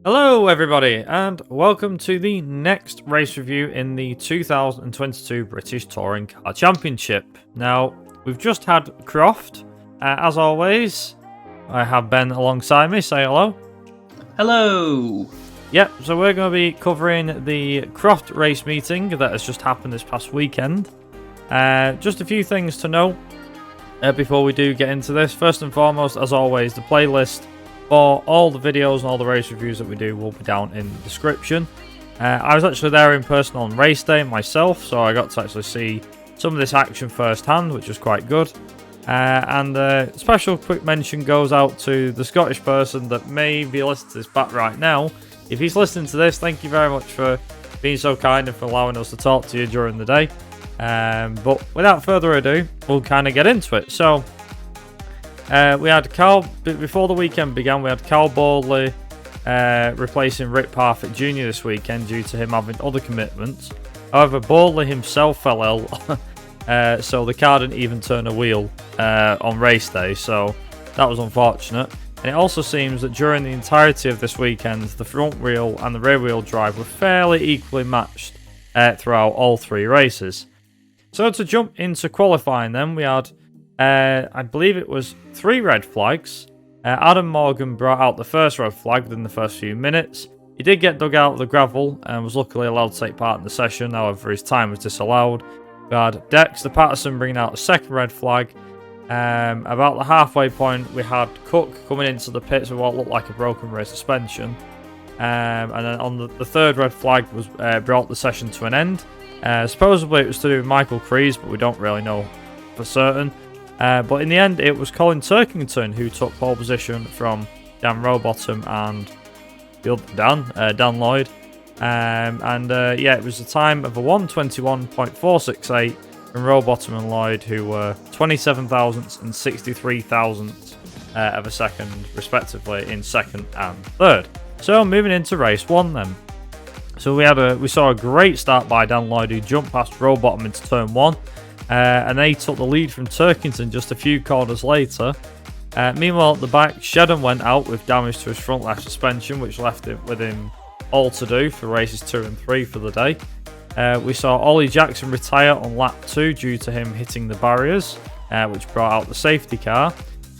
Hello everybody and welcome to the next race review in the 2022 British Touring Car Championship. Now, we've just had Croft. As always, I have Ben alongside me. Say hello. Hello. Yep, so we're going to be covering the Croft race meeting that has just happened this past weekend. Just a few things to know before we do get into this. First and foremost, as always, the playlist for all the videos and all the race reviews that we do will be down in the description. I was actually there in person on race day myself, so I got to actually see some of this action firsthand, which was quite good. And a special quick mention goes out to the Scottish person that may be listening to this back right now. If he's listening to this, thank you very much for being so kind and for allowing us to talk to you during the day. But without further ado, we'll kind of get into it. So, we had Carl, before the weekend began, we had Carl Boldley replacing Rick Parfitt Jr. this weekend due to him having other commitments. However, Boldley himself fell ill, so the car didn't even turn a wheel on race day, so that was unfortunate. And it also seems that during the entirety of this weekend, the front wheel and the rear wheel drive were fairly equally matched throughout all three races. So to jump into qualifying then, we had I believe it was 3 red flags. Adam Morgan brought out the first red flag within the first few minutes. He did get dug out of the gravel and was luckily allowed to take part in the session, however his time was disallowed. We had Dexter Patterson bringing out the second red flag. About the halfway point we had Cook coming into the pits with what looked like a broken rear suspension. And then on the third red flag was brought the session to an end. Supposedly it was to do with Michael Kreese, but we don't really know for certain. But in the end, it was Colin Turkington who took pole position from Dan Rowbottom and the other Dan Lloyd. Yeah, it was a time of a 1:21.468 from Rowbottom and Lloyd, who were 27 thousandths and 63 thousandths of a second, respectively, in second and third. So moving into race 1 then. So we saw a great start by Dan Lloyd, who jumped past Rowbottom into turn 1. And they took the lead from Turkington just a few corners later. Meanwhile, at the back, Shedden went out with damage to his front left suspension, which left him with him all to do for races 2 and 3 for the day. We saw Ollie Jackson retire on lap 2 due to him hitting the barriers, which brought out the safety car.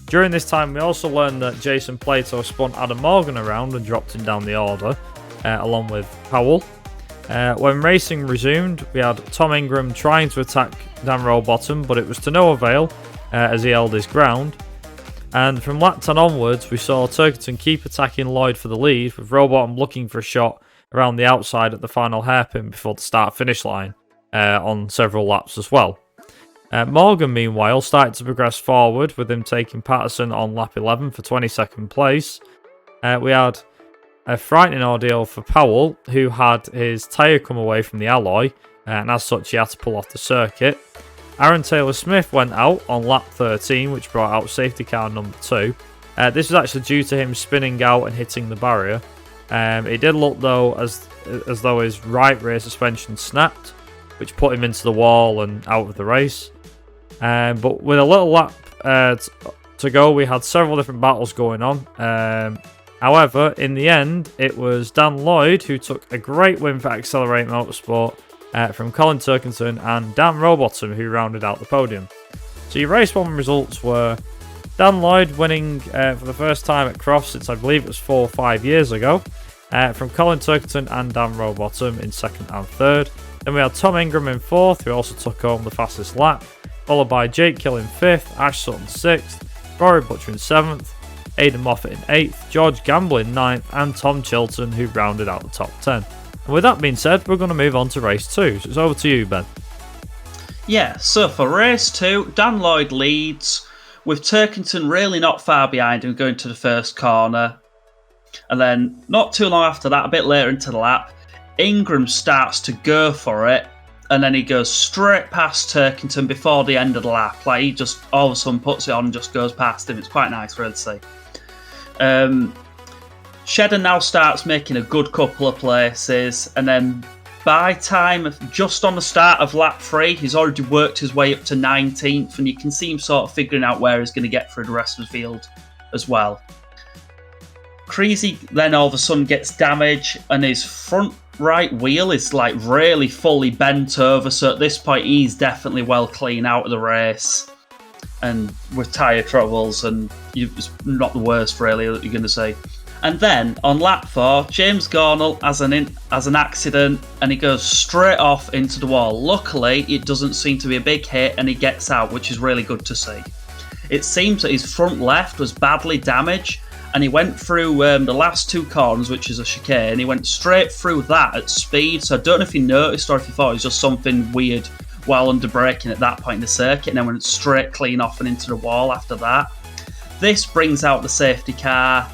During this time, we also learned that Jason Plato spun Adam Morgan around and dropped him down the order, along with Powell. When racing resumed, we had Tom Ingram trying to attack Dan Rowbottom, but it was to no avail as he held his ground. And from lap 10 onwards, we saw Turkington keep attacking Lloyd for the lead, with Rowbottom looking for a shot around the outside at the final hairpin before the start-finish line on several laps as well. Morgan, meanwhile, started to progress forward, with him taking Patterson on lap 11 for 22nd place. We had a frightening ordeal for Powell, who had his tyre come away from the alloy, and as such he had to pull off the circuit. Aaron Taylor-Smith went out on lap 13, which brought out safety car number 2. This was actually due to him spinning out and hitting the barrier. It did look though as though his right rear suspension snapped, which put him into the wall and out of the race. But with a little lap to go, we had several different battles going on. However, in the end, it was Dan Lloyd who took a great win for Accelerate Motorsport from Colin Turkington and Dan Rowbottom, who rounded out the podium. So your race 1 results were Dan Lloyd winning for the first time at Croft since I believe it was 4 or 5 years ago, from Colin Turkington and Dan Rowbottom in second and third. Then we had Tom Ingram in 4th, who also took home the fastest lap, followed by Jake Kill in 5th, Ash Sutton 6th, Rory Butcher in 7th, Aidan Moffat in 8th, George Gamble in 9th, and Tom Chilton, who rounded out the top 10. And with that being said, we're going to move on to race 2. So it's over to you, Ben. Yeah, so for race 2, Dan Lloyd leads, with Turkington really not far behind him going to the first corner. And then, not too long after that, a bit later into the lap, Ingram starts to go for it, and then he goes straight past Turkington before the end of the lap. Like, he just all of a sudden puts it on and just goes past him. It's quite nice for him to see. Shedden now starts making a good couple of places, and then by time of just on the start of lap 3, he's already worked his way up to 19th, and you can see him sort of figuring out where he's going to get through the rest of the field as well. Creasy then all of a sudden gets damage, and his front right wheel is like really fully bent over. So at this point, he's definitely well clean out of the race, and with tyre troubles, and it's not the worst really that you're going to say. And then on lap 4, James Gornall has an accident, and he goes straight off into the wall. Luckily, it doesn't seem to be a big hit, and he gets out, which is really good to see. It seems that his front left was badly damaged, and he went through the last 2 corners, which is a chicane, and he went straight through that at speed. So I don't know if he noticed or if he thought it was just something weird while under braking at that point in the circuit, and then went straight clean off and into the wall after that. This brings out the safety car,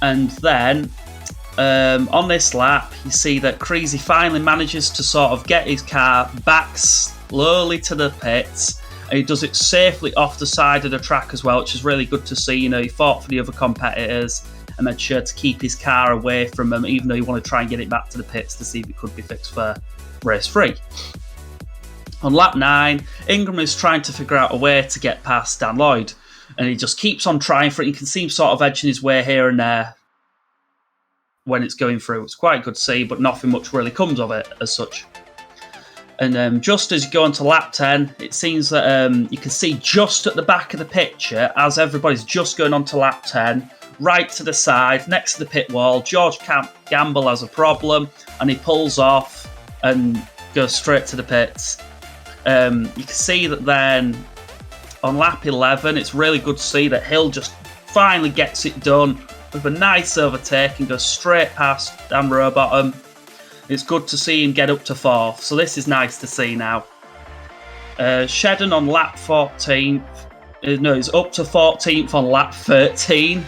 and then on this lap, you see that Creasy finally manages to sort of get his car back slowly to the pits. And he does it safely off the side of the track as well, which is really good to see. You know, he fought for the other competitors and made sure to keep his car away from them, even though he wanted to try and get it back to the pits to see if it could be fixed for race 3. On lap 9, Ingram is trying to figure out a way to get past Dan Lloyd, and he just keeps on trying for it. You can see him sort of edging his way here and there when it's going through. It's quite good to see, but nothing much really comes of it as such. And just as you go on to lap 10, it seems that you can see just at the back of the picture, as everybody's just going on to lap 10, right to the side, next to the pit wall, George Gamble has a problem, and he pulls off and goes straight to the pits. You can see that then on lap 11, it's really good to see that Hill just finally gets it done with a nice overtake and goes straight past Dan Rowbottom. It's good to see him get up to 4th, so this is nice to see now. Shedden on lap 14, he's up to 14th on lap 13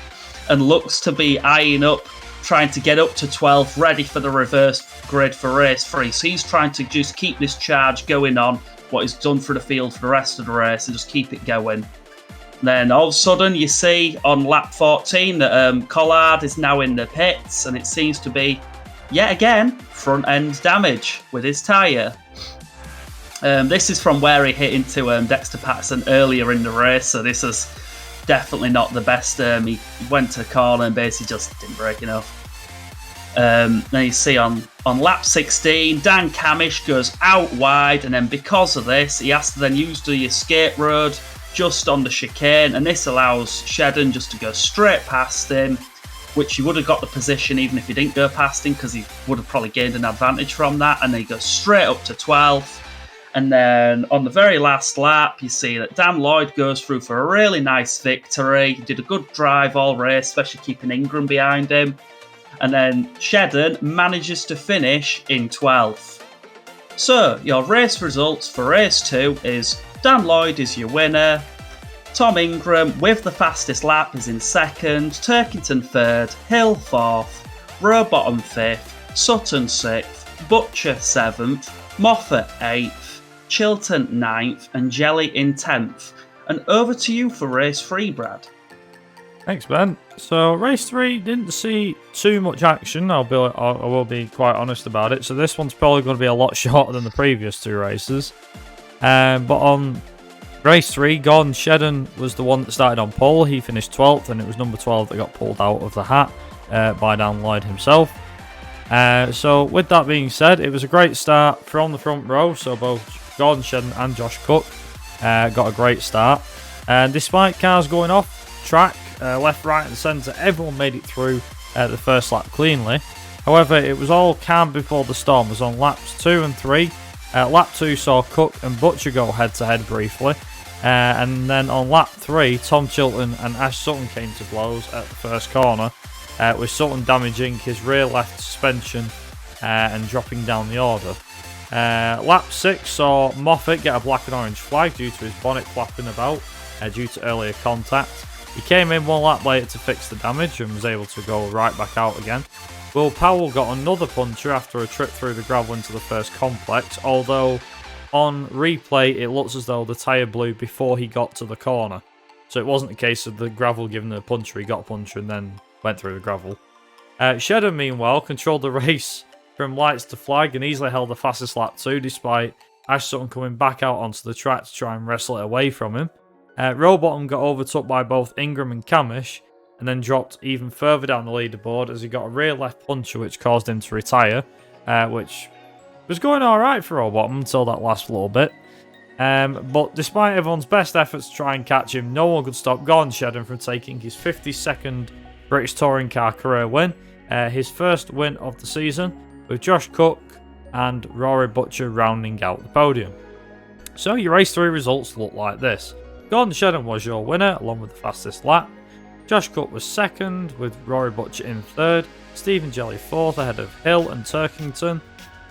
and looks to be eyeing up, trying to get up to 12th, ready for the reverse grid for race 3. So he's trying to just keep this charge going on, what he's done for the field for the rest of the race, and just keep it going. Then all of a sudden you see on lap 14 that Collard is now in the pits, and it seems to be, yet again, front end damage with his tyre. This is from where he hit into Dexter Patterson earlier in the race, so this is definitely not the best. He went to corner and basically just didn't brake enough. Then you see on lap 16, Dan Camish goes out wide, and then because of this, he has to then use the escape road just on the chicane, and this allows Shedden just to go straight past him, which he would have got the position even if he didn't go past him, because he would have probably gained an advantage from that, and then he goes straight up to 12th. And then on the very last lap, you see that Dan Lloyd goes through for a really nice victory. He did a good drive all race, especially keeping Ingram behind him. And then Shedden manages to finish in 12th. So, your race results for race 2 is Dan Lloyd is your winner, Tom Ingram with the fastest lap is in 2nd, Turkington 3rd, Hill 4th, Rowbottom 5th, Sutton 6th, Butcher 7th, Moffat 8th, Chilton 9th, and Jelly in 10th. And over to you for race 3, Brad. Thanks, Ben. So race 3 didn't see too much action. I will be quite honest about it. So this one's probably going to be a lot shorter than the previous 2 races. But on race 3, Gordon Shedden was the one that started on pole. He finished 12th, and it was number 12 that got pulled out of the hat by Dan Lloyd himself. So with that being said, it was a great start from the front row. So both Gordon Shedden and Josh Cook got a great start. And despite cars going off track, left, right and centre, everyone made it through the first lap cleanly. However, it was all calm before the storm. It was on laps 2 and 3. Lap 2 saw Cook and Butcher go head-to-head briefly. And then on lap 3, Tom Chilton and Ash Sutton came to blows at the first corner, with Sutton damaging his rear left suspension and dropping down the order. Lap 6 saw Moffat get a black and orange flag due to his bonnet flapping about due to earlier contact. He came in 1 lap later to fix the damage and was able to go right back out again. Will Powell got another puncture after a trip through the gravel into the first complex, although on replay it looks as though the tyre blew before he got to the corner. So it wasn't a case of the gravel giving him a puncture, he got a puncture and then went through the gravel. Shedden, meanwhile, controlled the race from lights to flag and easily held the fastest lap 2, despite Ash Sutton coming back out onto the track to try and wrestle it away from him. Rowbottom got overtook by both Ingram and Camish, and then dropped even further down the leaderboard as he got a rear left puncher which caused him to retire, which was going alright for Rowbottom until that last little bit. But despite everyone's best efforts to try and catch him, no one could stop Gordon Shedden from taking his 52nd British Touring Car career win, his first win of the season, with Josh Cook and Rory Butcher rounding out the podium. So your race 3 results look like this. Gordon Shedden was your winner along with the fastest lap. Josh Cook was second with Rory Butcher in third, Stephen Jelly fourth ahead of Hill and Turkington.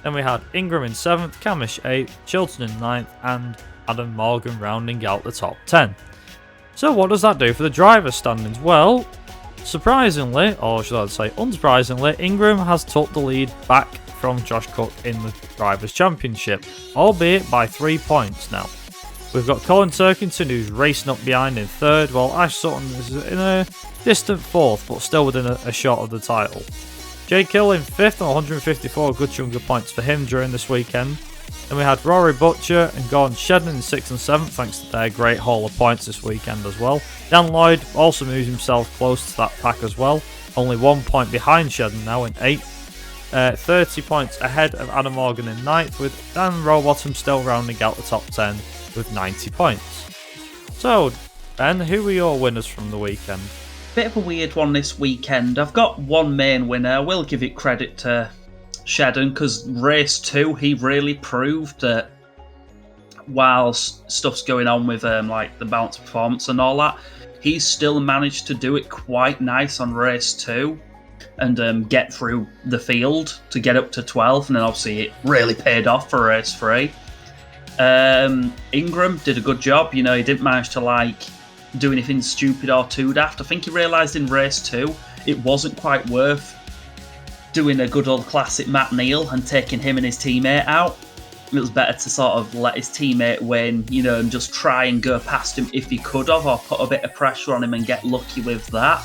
Then we had Ingram in 7th, Camish 8th, Chilton in 9th, and Adam Morgan rounding out the top 10. So what does that do for the drivers' standings? Well, surprisingly, or should I say unsurprisingly, Ingram has took the lead back from Josh Cook in the Drivers' Championship, albeit by 3 points now. We've got Colin Turkington who's racing up behind in 3rd, while Ash Sutton is in a distant 4th, but still within a shot of the title. Jake Hill in 5th on 154, a good chunk of points for him during this weekend. Then we had Rory Butcher and Gordon Shedden in 6th and 7th, thanks to their great haul of points this weekend as well. Dan Lloyd also moves himself close to that pack as well, only 1 point behind Shedden now in 8th. 30 points ahead of Adam Morgan in 9th, with Dan Rowbottom still rounding out the top 10 with 90 points. So, Ben, who were your winners from the weekend? Bit of a weird one this weekend. I've got one main winner. I will give it credit to Shedden, because race 2, he really proved that while stuff's going on with like the bounce performance and all that, he's still managed to do it quite nice on race 2 and get through the field to get up to 12th, and then obviously it really paid off for race 3. Ingram did a good job. You know, he didn't manage to do anything stupid or too daft. I think he realised in race 2 it wasn't quite worth doing a good old classic Matt Neal and taking him and his teammate out. It was better to sort of let his teammate win, you know, and just try and go past him if he could have, or put a bit of pressure on him and get lucky with that.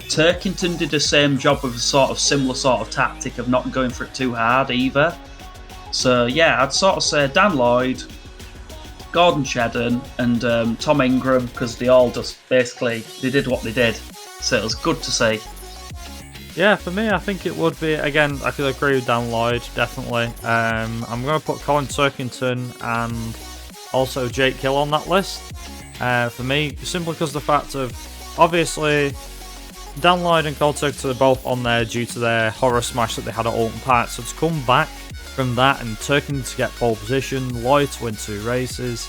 Turkington did the same job with a sort of similar sort of tactic of not going for it too hard either. So yeah, I'd sort of say Dan Lloyd, Gordon Shedden and Tom Ingram, because they all just basically, they did what they did. So it was good to see. Yeah, for me, I think it would be, again, I could agree with Dan Lloyd, definitely. I'm going to put Colin Turkington and also Jake Hill on that list. For me, simply because of the fact of, obviously, Dan Lloyd and Colin Turkington are both on there due to their horror smash that they had at Alton Park. So to come back from that and Turkington to get pole position, Lloyd to win 2 races,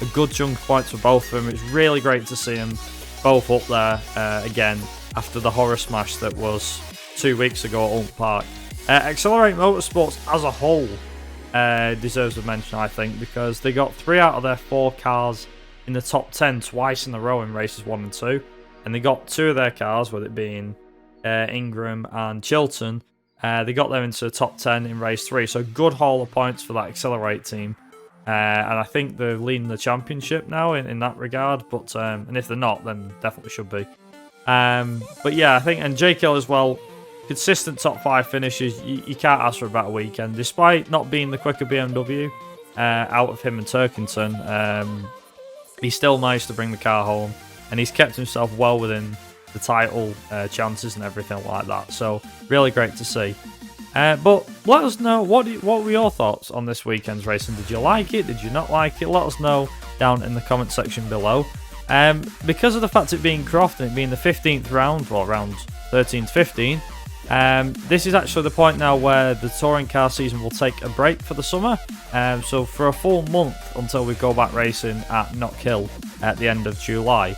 a good chunk of points for both of them. It's really great to see them both up there again after the horror smash that was 2 weeks ago at Alton Park. Accelerate Motorsports as a whole deserves a mention, I think, because they got 3 out of their 4 cars in the top 10 twice in a row in races 1 and 2, and they got 2 of their cars, with it being Ingram and Chilton, they got them into the top 10 in race 3, so good haul of points for that Accelerate team. And I think they're leading the championship now in that regard, but and if they're not, then definitely should be. But yeah, I think, and Jake Hill as well, consistent top 5 finishes. You can't ask for a better weekend, despite not being the quicker BMW out of him and Turkington. He still managed to bring the car home, and he's kept himself well within the title chances and everything like that. So really great to see. But let us know, what were your thoughts on this weekend's racing? Did you like it? Did you not like it? Let us know down in the comment section below. Because of the fact it being Croft and it being the 15th round, well, round 13 to 15, this is actually the point now where the touring car season will take a break for the summer. So for a full month until we go back racing at Knock Hill at the end of July.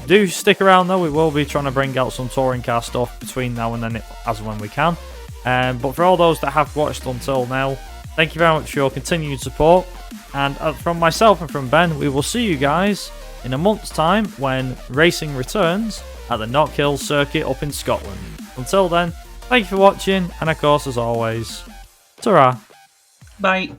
Do stick around though, we will be trying to bring out some touring car stuff between now and then as and when we can. But for all those that have watched until now, thank you very much for your continued support. And from myself and from Ben, we will see you guys in a month's time when racing returns at the Knock Hill circuit up in Scotland. Until then, thank you for watching, and of course, as always, ta-ra. Bye.